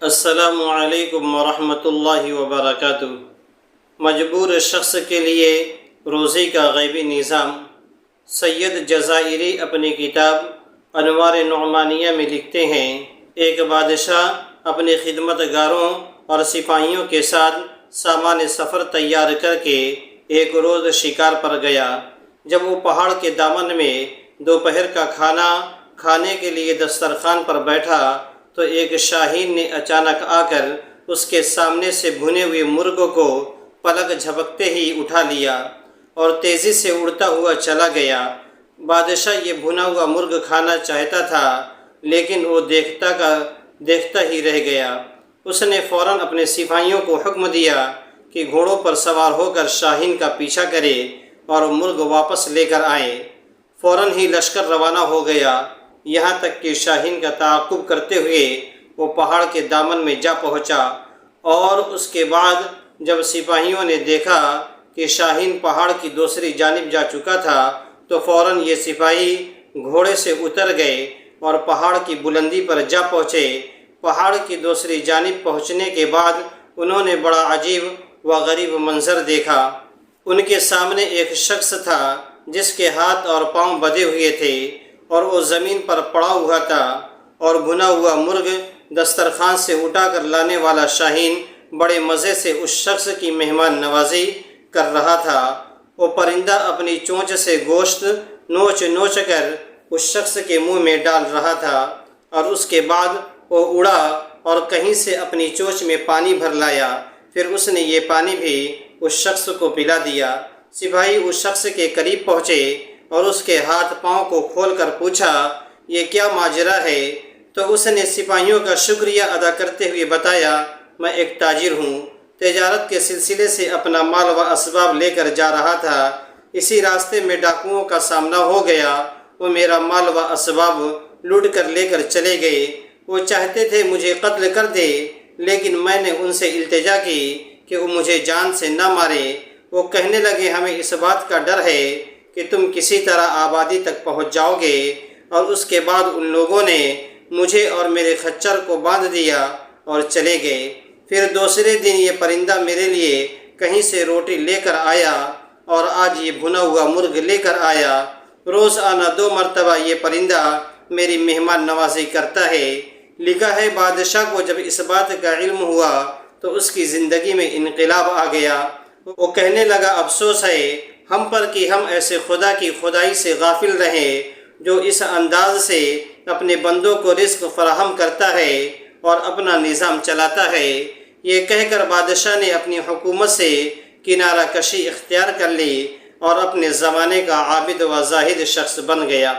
السلام علیکم ورحمۃ اللہ وبرکاتہ۔ مجبور شخص کے لیے روزی کا غیبی نظام۔ سید جزائری اپنی کتاب انوار نعمانیہ میں لکھتے ہیں، ایک بادشاہ اپنے خدمت گاروں اور سپاہیوں کے ساتھ سامان سفر تیار کر کے ایک روز شکار پر گیا۔ جب وہ پہاڑ کے دامن میں دوپہر کا کھانا کھانے کے لیے دسترخوان پر بیٹھا تو ایک شاہین نے اچانک آ کر اس کے سامنے سے بھنے ہوئے مرغ کو پلک جھپکتے ہی اٹھا لیا اور تیزی سے اڑتا ہوا چلا گیا۔ بادشاہ یہ بھنا ہوا مرغ کھانا چاہتا تھا، لیکن وہ دیکھتا ہی رہ گیا۔ اس نے فوراً اپنے سپاہیوں کو حکم دیا کہ گھوڑوں پر سوار ہو کر شاہین کا پیچھا کرے اور مرغ واپس لے کر آئیں۔ فوراً ہی لشکر روانہ ہو گیا، یہاں تک کہ شاہین کا تعاقب کرتے ہوئے وہ پہاڑ کے دامن میں جا پہنچا، اور اس کے بعد جب سپاہیوں نے دیکھا کہ شاہین پہاڑ کی دوسری جانب جا چکا تھا تو فوراً یہ سپاہی گھوڑے سے اتر گئے اور پہاڑ کی بلندی پر جا پہنچے۔ پہاڑ کی دوسری جانب پہنچنے کے بعد انہوں نے بڑا عجیب و غریب منظر دیکھا۔ ان کے سامنے ایک شخص تھا جس کے ہاتھ اور پاؤں بدے ہوئے تھے اور وہ زمین پر پڑا ہوا تھا، اور بھنا ہوا مرغ دسترخوان سے اٹھا کر لانے والا شاہین بڑے مزے سے اس شخص کی مہمان نوازی کر رہا تھا۔ وہ پرندہ اپنی چونچ سے گوشت نوچ نوچ کر اس شخص کے منہ میں ڈال رہا تھا، اور اس کے بعد وہ اڑا اور کہیں سے اپنی چونچ میں پانی بھر لایا۔ پھر اس نے یہ پانی بھی اس شخص کو پلا دیا۔ سپاہی اس شخص کے قریب پہنچے اور اس کے ہاتھ پاؤں کو کھول کر پوچھا، یہ کیا ماجرا ہے؟ تو اس نے سپاہیوں کا شکریہ ادا کرتے ہوئے بتایا، میں ایک تاجر ہوں، تجارت کے سلسلے سے اپنا مال و اسباب لے کر جا رہا تھا، اسی راستے میں ڈاکوؤں کا سامنا ہو گیا، وہ میرا مال و اسباب لوٹ کر لے کر چلے گئے۔ وہ چاہتے تھے مجھے قتل کر دے، لیکن میں نے ان سے التجا کی کہ وہ مجھے جان سے نہ مارے۔ وہ کہنے لگے، ہمیں اس بات کا ڈر ہے کہ تم کسی طرح آبادی تک پہنچ جاؤ گے، اور اس کے بعد ان لوگوں نے مجھے اور میرے خچر کو باندھ دیا اور چلے گئے۔ پھر دوسرے دن یہ پرندہ میرے لیے کہیں سے روٹی لے کر آیا، اور آج یہ بھنا ہوا مرغ لے کر آیا۔ روزانہ 2 مرتبہ یہ پرندہ میری مہمان نوازی کرتا ہے۔ لکھا ہے، بادشاہ کو جب اس بات کا علم ہوا تو اس کی زندگی میں انقلاب آ گیا۔ وہ کہنے لگا، افسوس ہے ہم پر کہ ہم ایسے خدا کی خدائی سے غافل رہے جو اس انداز سے اپنے بندوں کو رزق فراہم کرتا ہے اور اپنا نظام چلاتا ہے۔ یہ کہہ کر بادشاہ نے اپنی حکومت سے کنارہ کشی اختیار کر لی اور اپنے زمانے کا عابد و زاہد شخص بن گیا۔